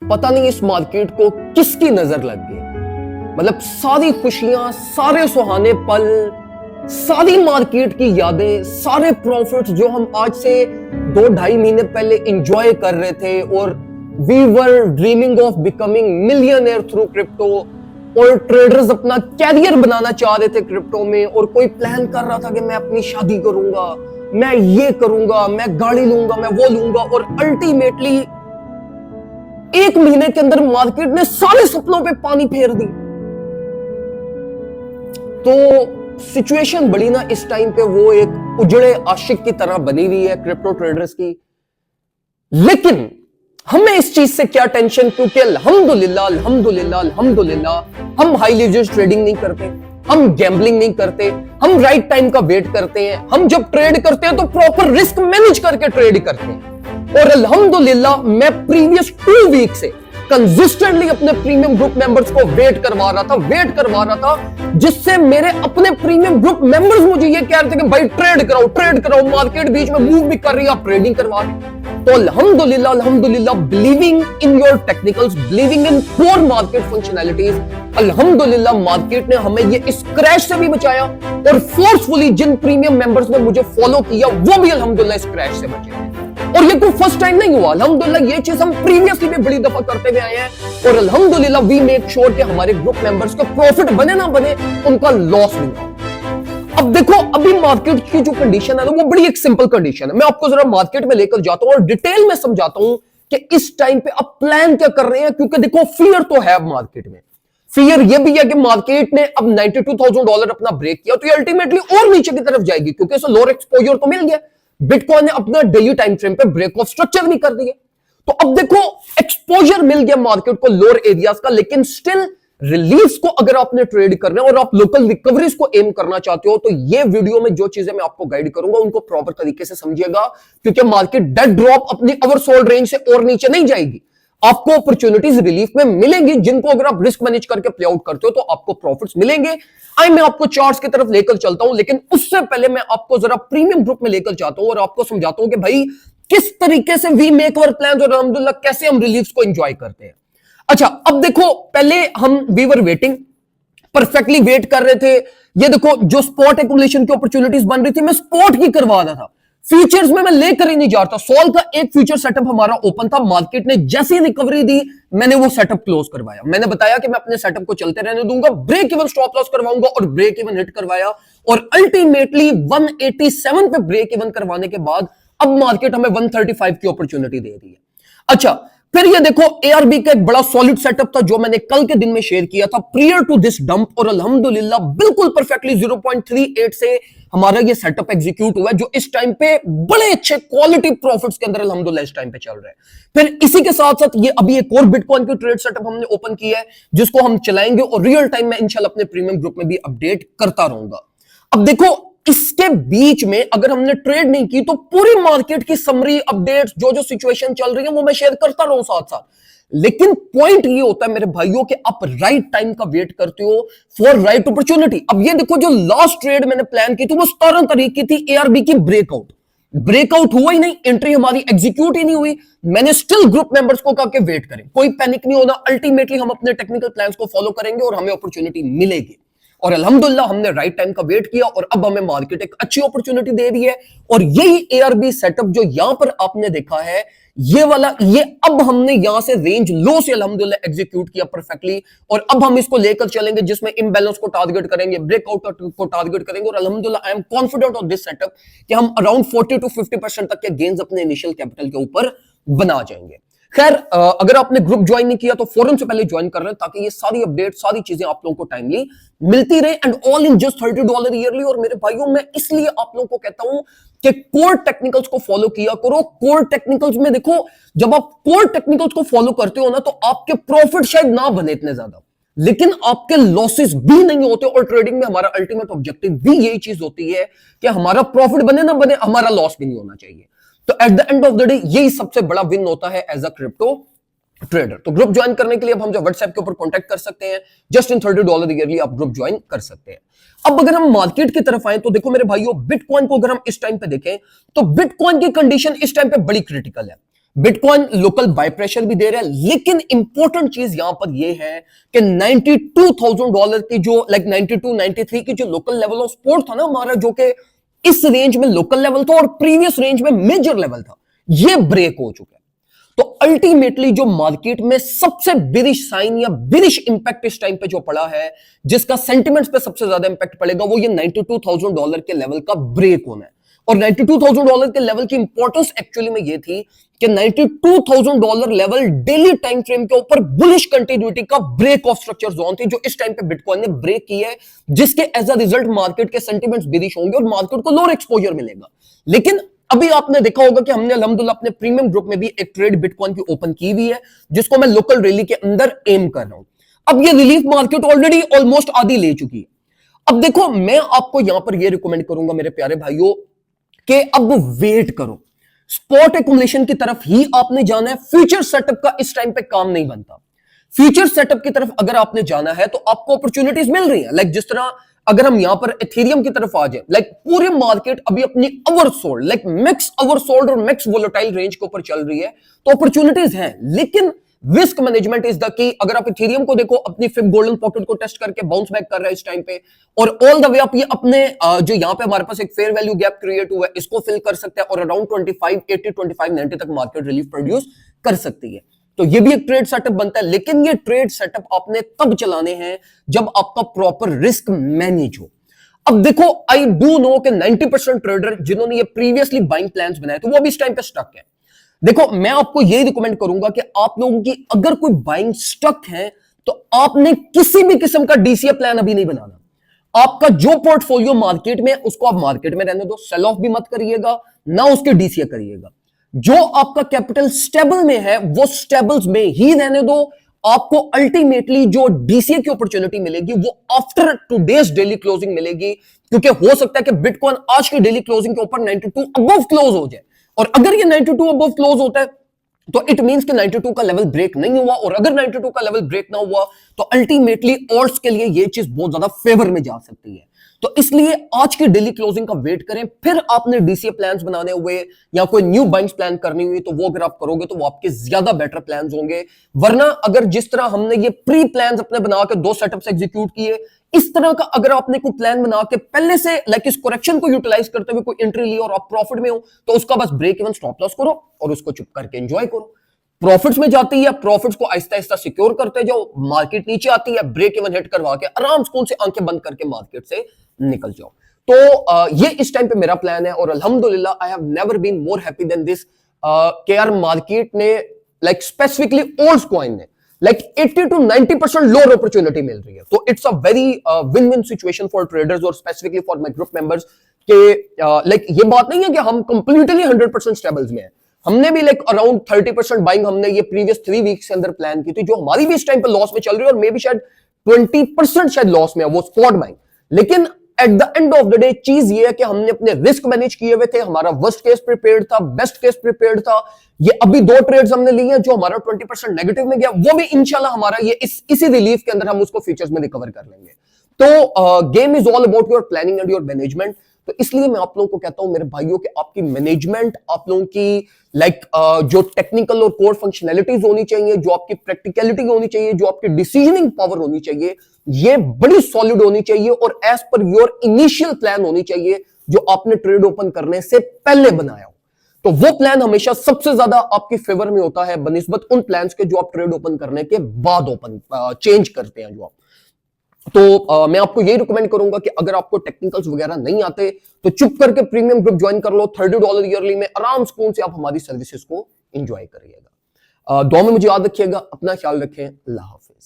पता नहीं इस मार्केट को किसकी नजर लग गई। मतलब सारी खुशियां, सारे सुहाने पल, सारी मार्केट की यादें, सारे प्रॉफिट्स जो हम आज से 2-2.5 महीने पहले एंजॉय कर रहे थे और we were dreaming of becoming millionaire through crypto, और ट्रेडर्स अपना कैरियर बनाना चाह रहे थे क्रिप्टो में, और कोई प्लान कर रहा था कि मैं अपनी शादी करूंगा, मैं ये करूंगा, मैं गाड़ी लूंगा, मैं वो लूंगा, और अल्टीमेटली 1 महीने के अंदर मार्केट ने सारे सपनों पे पानी फेर दी। तो सिचुएशन बड़ी ना इस टाइम पे वो एक उजड़े आशिक की तरह बनी हुई है क्रिप्टो ट्रेडर्स की। लेकिन हमें इस चीज से क्या टेंशन, क्योंकि अल्हम्दुलिल्लाह अल्हम्दुलिल्लाह अल्हम्दुलिल्लाह हम हाई लेवरेज ट्रेडिंग नहीं करते, हम गैम्बलिंग नहीं करते, हम राइट टाइम का वेट करते हैं, हम जब ट्रेड करते हैं तो प्रॉपर रिस्क मैनेज करके ट्रेड करते हैं। और अल्हम्दुलिल्लाह मैं प्रीवियस 2 वीक से कंसिस्टेंटली अपने प्रीमियम ग्रुप मेंबर्स को वेट करवा रहा था, जिससे मेरे अपने प्रीमियम ग्रुप मेंबर्स मुझे ये कह रहे थे कि भाई ट्रेड कराओ, मार्केट बीच में मूव भी कर रही है, आप ट्रेडिंग करवा रहे। तो अल्हम्दुलिल्लाह अल्हम्दुलिल्लाह, believing in your technicals, believing in core market functionalities, अल्हम्दुलिल्लाह मार्केट ने हमें ये इस क्रैश से भी बचाया, और फोर्सफुली जिन प्रीमियम मेंबर्स ने मुझे फॉलो किया वो भी अल्हम्दुलिल्लाह इस क्रैश से बचे। और ये कोई फर्स्ट टाइम नहीं हुआ, अल्हम्दुलिल्लाह ये चीज हम प्रीवियसली भी बड़ी दफा करते हुए आए हैं, और अल्हम्दुलिल्लाह वी मेक श्योर कि हमारे ग्रुप मेंबर्स को प्रॉफिट बने ना बने, उनका लॉस नहीं हो। अब देखो, अभी मार्केट की जो कंडीशन है ना, वो बड़ी एक सिंपल कंडीशन है। मैं आपको जरा मार्केट में लेकर जाता हूं और डिटेल में समझाता हूं कि इस टाइम पे अब प्लान क्या कर रहे हैं, क्योंकि देखो फियर तो है मार्केट में। फियर ये भी है कि मार्केट ने अब $92,000 अपना ब्रेक किया, तो ये अल्टीमेटली और नीचे की तरफ जाएगी, क्योंकि इसे लोअर एक्सपोजर तो मिल गया। बिटकॉइन ने अपना डेली टाइम फ्रेम पे ब्रेक ऑफ स्ट्रक्चर भी कर दिया। तो अब देखो, एक्सपोजर मिल गया मार्केट को लोअर एरियाज का, लेकिन स्टिल रिलीफ को अगर आपने ट्रेड करना है और आप लोकल रिकवरीज को एम करना चाहते हो, तो ये वीडियो में जो चीजें मैं आपको गाइड करूंगा उनको प्रॉपर तरीके से समझिएगा, क्योंकि मार्केट डेड ड्रॉप अपनी ओवरसोल्ड रेंज से और नीचे नहीं जाएगी। आपको अपॉर्चुनिटीज रिलीफ में मिलेंगी, जिनको अगर आप रिस्क मैनेज करके प्ले आउट करते हो तो आपको प्रॉफिट्स मिलेंगे। आई मैं आपको चार्ट्स की तरफ लेकर चलता हूं, लेकिन उससे पहले मैं आपको जरा प्रीमियम ग्रुप में लेकर जाता हूं और आपको समझाता हूं कि भाई किस तरीके से वी मेक अवर प्लान्स और अल्हम्दुलिल्लाह कैसे हम रिलीफ को एंजॉय करते हैं। अच्छा, अब देखो, पहले हम we were waiting, perfectly wait कर रहे थे। ये देखो, जो स्पॉट एक्युमुलेशन की अपॉर्चुनिटीज बन रही थी, मैं स्पॉट की करवा रहा था, फ्यूचर्स में मैं लेकर ही नहीं जा रहा था। सॉल का एक फ्यूचर सेटअप हमारा ओपन था, मार्केट ने जैसी रिकवरी दी मैंने वो सेटअप क्लोज करवाया। मैंने बताया कि मैं अपने सेटअप को चलते रहने दूंगा, ब्रेक इवन स्टॉप लॉस करवाऊंगा, और ब्रेक इवन हिट करवाया, और अल्टीमेटली 187 पे ब्रेक इवन करवाने के बाद अब मार्केट हमें 135 की अपॉर्चुनिटी दे रही है। अच्छा, फिर ये देखो, एआरबी का एक बड़ा सॉलिड सेटअप था जो मैंने कल के दिन में शेयर किया था प्रियर टू दिस डंप, और अल्हम्दुलिल्लाह बिल्कुल परफेक्टली 0.38 से हमारा ये सेटअप एग्जीक्यूट हुआ है, जो इस टाइम पे बड़े अच्छे क्वालिटी प्रॉफिट्स के अंदर अल्हम्दुलिल्लाह इस टाइम पे चल रहा है। फिर इसी के साथ साथ ये अभी एक और बिटकॉइन की ट्रेड सेटअप हमने ओपन किया है, जिसको हम चलाएंगे और रियल टाइम में इंशाल्लाह अपने प्रीमियम ग्रुप में भी अपडेट करता रहूंगा। अब देखो, इसके बीच में अगर हमने ट्रेड नहीं की तो पूरी मार्केट की समरी, अपडेट्स, जो जो सिचुएशन चल रही है वो मैं शेयर करता रहूं साथ साथ। लेकिन पॉइंट ये होता है मेरे भाइयों कि आप राइट टाइम का वेट करते हो फॉर राइट अपॉर्चुनिटी। अब ये देखो, जो लास्ट ट्रेड मैंने प्लान की थी वो 17 तारीख की थी, एआरबी की ब्रेकआउट हुआ ही नहीं, एंट्री हमारी एग्जीक्यूट ही नहीं हुई। मैंने स्टिल ग्रुप मेंबर्स को कहा कि वेट करें, कोई पैनिक नहीं होना, अल्टीमेटली हम अपने टेक्निकल प्लान्स को फॉलो करेंगे और हमें अपॉर्चुनिटी मिलेगी। और अल्हम्दुलिल्लाह हमने राइट टाइम का वेट किया और अब हमें मार्केट एक अच्छी अपॉर्चुनिटी दे रही है। और यही एआरबी सेटअप जो यहां पर आपने देखा है, ये वाला, ये अब हमने यहां से रेंज लो से अल्हम्दुलिल्लाह एग्जीक्यूट किया परफेक्टली, और अब हम इसको लेकर चलेंगे, जिसमें इम्बैलेंस को टारगेट करेंगे, ब्रेकआउट को टारगेट करेंगे, और अल्हम्दुलिल्लाह I am confident of this setup कि हम अराउंड 40 to 50% तक के गेन्स अपने इनिशियल कैपिटल के ऊपर बना जाएंगे। खैर, अगर आपने ग्रुप ज्वाइन नहीं किया तो फौरन से पहले ज्वाइन कर रहे हैं, ताकि ये सारी अपडेट, सारी चीजें आप लोगों को टाइमली मिलती रहे, and all in just $30 yearly. और मेरे भाइयों, मैं इसलिए आप लोगों को कहता हूं कि कोर टेक्निकल्स को फॉलो किया करो। कोर टेक्निकल्स में देखो, जब आप कोर टेक्निकल्स को फॉलो करते हो ना, तो आपके प्रॉफिट शायद ना बने इतने ज्यादा, लेकिन आपके लॉसेस भी नहीं होते। और ट्रेडिंग में हमारा अल्टीमेट ऑब्जेक्टिव भी यही चीज होती है कि हमारा प्रॉफिट बने ना बने, हमारा लॉस भी नहीं होना चाहिए। तो at the end of the day यही सबसे बड़ा विन होता है एज अ क्रिप्टो ट्रेडर। तो ग्रुप ज्वाइन करने के लिए अब हम जो व्हाट्सएप के ऊपर कांटेक्ट कर सकते हैं, जस्ट इन $30 ईयरली आप ग्रुप ज्वाइन कर सकते हैं। अब अगर हम मार्केट की तरफ आए तो देखो मेरे भाइयों, बिटकॉइन को अगर हम इस टाइम पे देखें तो बिटकॉइन की कंडीशन इस टाइम पे बड़ी क्रिटिकल है। बिटकॉइन लोकल बाय प्रेशर भी दे रहा है, लेकिन इंपॉर्टेंट चीज यहां पर यह है कि $92,000 की जो 92 93 की जो लोकल लेवल ऑफ सपोर्ट था ना हमारा, जो कि इस रेंज में लोकल लेवल था और प्रीवियस रेंज में मेजर लेवल था, यह ब्रेक हो चुका है। तो अल्टीमेटली जो मार्केट में सबसे बिरिश साइन या बिरिश इंपैक्ट इस टाइम पे जो पड़ा है, जिसका सेंटिमेंट्स पे सबसे ज्यादा इंपैक्ट पड़ेगा, वो ये $92,000 के लेवल का ब्रेक होना है। और $92,000 के लेवल की इंपॉर्टेंस एक्चुअली में ये थी कि $92,000 लेवल डेली टाइम फ्रेम के ऊपर बुलिश कंटिन्यूटी का ब्रेक ऑफ स्ट्रक्चर जोन थी, जो इस टाइम पे बिटकॉइन ने ब्रेक की है, जिसके एज अ रिजल्ट मार्केट के सेंटिमेंट्स बिरिश होंगे और मार्केट को लोअर एक्सपोजर मिलेगा। लेकिन अभी आपने देखा होगा कि हमने अल्हम्दुलिल्लाह अपने प्रीमियम ग्रुप में भी एक ट्रेड बिटकॉइन की ओपन की हुई है, जिसको मैं लोकल रैली के अंदर एम कर रहा हूं। अब ये रिलीफ मार्केट ऑलरेडी ऑलमोस्ट आधी ले चुकी है। अब देखो, मैं आपको यहां पर यह रिकमेंड करूंगा मेरे प्यारे भाइयों कि अब वेट करो, स्पॉट एक्युमुलेशन की तरफ ही आपने जाना है। फ्यूचर सेटअप का इस टाइम पे काम नहीं बनता। फ्यूचर सेटअप की तरफ अगर आपने जाना है तो आपको अपॉर्चुनिटीज मिल रही है। लाइक जिस तरह अगर हम यहां पर एथेरियम की तरफ आ जाए, लाइक पूरी मार्केट अभी अपनी ओवरसोल्ड, लाइक मैक्स ओवरसोल्ड और मैक्स वोलेटाइल रेंज के ऊपर चल रही है, तो अपॉर्चुनिटीज हैं, लेकिन risk management is the key. अगर आप इथेरियम को देखो, अपनी फिफ्थ गोल्डन पॉकेट को टेस्ट करके बाउंस बैक कर रहा है इस टाइम पे, और ऑल द वे आप ये अपने जो यहां पे हमारे पास एक फेयर वैल्यू गैप क्रिएट हुआ है, इसको फिल कर सकते हैं और अराउंड 2580 2590 तक मार्केट रिलीफ प्रोड्यूस कर सकती है। तो ये भी एक ट्रेड सेटअप बनता है, लेकिन ये ट्रेड सेटअप आपने तब चलाने हैं जब आपका प्रॉपर रिस्क मैनेज हो। अब देखो, आई डू नो कि 90% ट्रेडर जिन्होंने ये प्रीवियसली बाइंग प्लान्स बनाए थे, वो भी इस टाइम पे स्टक है। देखो, मैं आपको यही रिकमेंड करूंगा कि आप लोगों की अगर कोई बाइंग स्टक है, तो आपने किसी भी किस्म का डीसीए प्लान अभी नहीं बनाना। आपका जो पोर्टफोलियो मार्केट में, उसको आप मार्केट में रहने दो, सेल ऑफ भी मत करिएगा, ना उसके डीसीए करिएगा। जो आपका कैपिटल स्टेबल में है, वो स्टेबल्स में ही रहने दो। आपको अल्टीमेटली जो डीसीए की अपॉर्चुनिटी मिलेगी, वो आफ्टर टुडेज डेली क्लोजिंग मिलेगी, क्योंकि हो सकता है कि बिटकॉइन आज की डेली क्लोजिंग के ऊपर 92 अबव क्लोज हो जाए। और अगर ये 92 अबव क्लोज होता है, तो इट मींस कि 92 का लेवल ब्रेक नहीं हुआ, और अगर 92 का लेवल ब्रेक ना हुआ, तो अल्टीमेटली ऑल्ट्स के लिए ये चीज बहुत ज्यादा फेवर में जा सकती है। तो इसलिए आज की डेली क्लोजिंग का वेट करें। फिर आपने डीसीए प्लान्स बनाने हुए या कोई न्यू बाइंग्स प्लान करनी हुई, तो वो अगर आप करोगे तो वो आपके ज्यादा बेटर प्लान्स होंगे। वरना अगर जिस तरह हमने ये प्री प्लान्स अपने बना के 2 सेटअप्स एग्जीक्यूट किए, इस तरह का अगर आपने कोई प्लान बना के पहले से लाइक इस करेक्शन को यूटिलाइज करते हुए कोई एंट्री ली और आप प्रॉफिट में हो, तो उसका बस ब्रेक इवन स्टॉप लॉस करो और उसको चुप करके एंजॉय करो। प्रॉफिट्स में जाती है, प्रॉफिट्स को आहिस्ता आहिस्ता सिक्योर करते जाओ। मार्केट नीचे आती है, ब्रेक इवन हिट करवा के आराम से आंखें बंद करके मार्केट से निकल जाओ। तो ये इस टाइम पे मेरा प्लान है, और अल्हम्दुलिल्लाह I have never been more happy than this कि यार मार्केट ने लाइक स्पेसिफिकली ओल्ड कॉइन ने लाइक 80 to 90% लोअर अपॉर्चुनिटी मिल रही है। तो it's a very win win situation for traders और specifically for my group members के लाइक ये बात नहीं है कि हम कंप्लीटली 100% स्टेबल्स में है। हमने भी लाइक अराउंड 30% बाइंग हमने ये प्रीवियस 3 वीक्स के अंदर प्लान की थी, जो हमारी भी इस टाइम पे लॉस में चल रही है, और मे बी शायद 20% शायद लॉस में है वो स्पॉट बाइंग। लेकिन at the end of the day चीज ये है कि हमने अपने रिस्क मैनेज किए हुए थे। हमारा वर्स्ट केस प्रिपेयर्ड था, बेस्ट केस प्रिपेयर्ड था। ये अभी 2 ट्रेड्स हमने लिए हैं, जो हमारा 20% नेगेटिव में गया, वो भी इंशाल्लाह हमारा ये इसी रिलीफ के अंदर हम उसको फ्यूचर्स में रिकवर कर लेंगे। तो game is all about your planning and your management. तो इसलिए मैं आप लोगों को कहता हूं मेरे भाइयों कि आपकी मैनेजमेंट, आप लोगों की लाइक जो टेक्निकल और कोर फंक्शनैलिटीज होनी चाहिए, जो आपकी प्रैक्टिकलिटी होनी चाहिए, जो आपकी डिसीजनिंग पावर होनी चाहिए, ये बड़ी सॉलिड होनी चाहिए और as per your initial plan होनी चाहिए, जो आपने ट्रेड ओपन करने से पहले बनाया हो। तो वो प्लान हमेशा सबसे ज्यादा आपके फेवर में होता है बनिस्बत उन प्लान्स के जो आप ट्रेड ओपन करने के बाद ओपन चेंज करते हैं जो आप। तो मैं आपको यही रिकमेंड करूंगा कि अगर आपको टेक्निकल्स वगैरह नहीं आते, तो चुप करके प्रीमियम ग्रुप ज्वाइन कर लो। $30 ईयरली में आराम से आप हमारी सर्विसेज को एंजॉय करिएगा। दुआ में मुझे याद रखिएगा, अपना ख्याल रखें। अल्लाह हाफिज।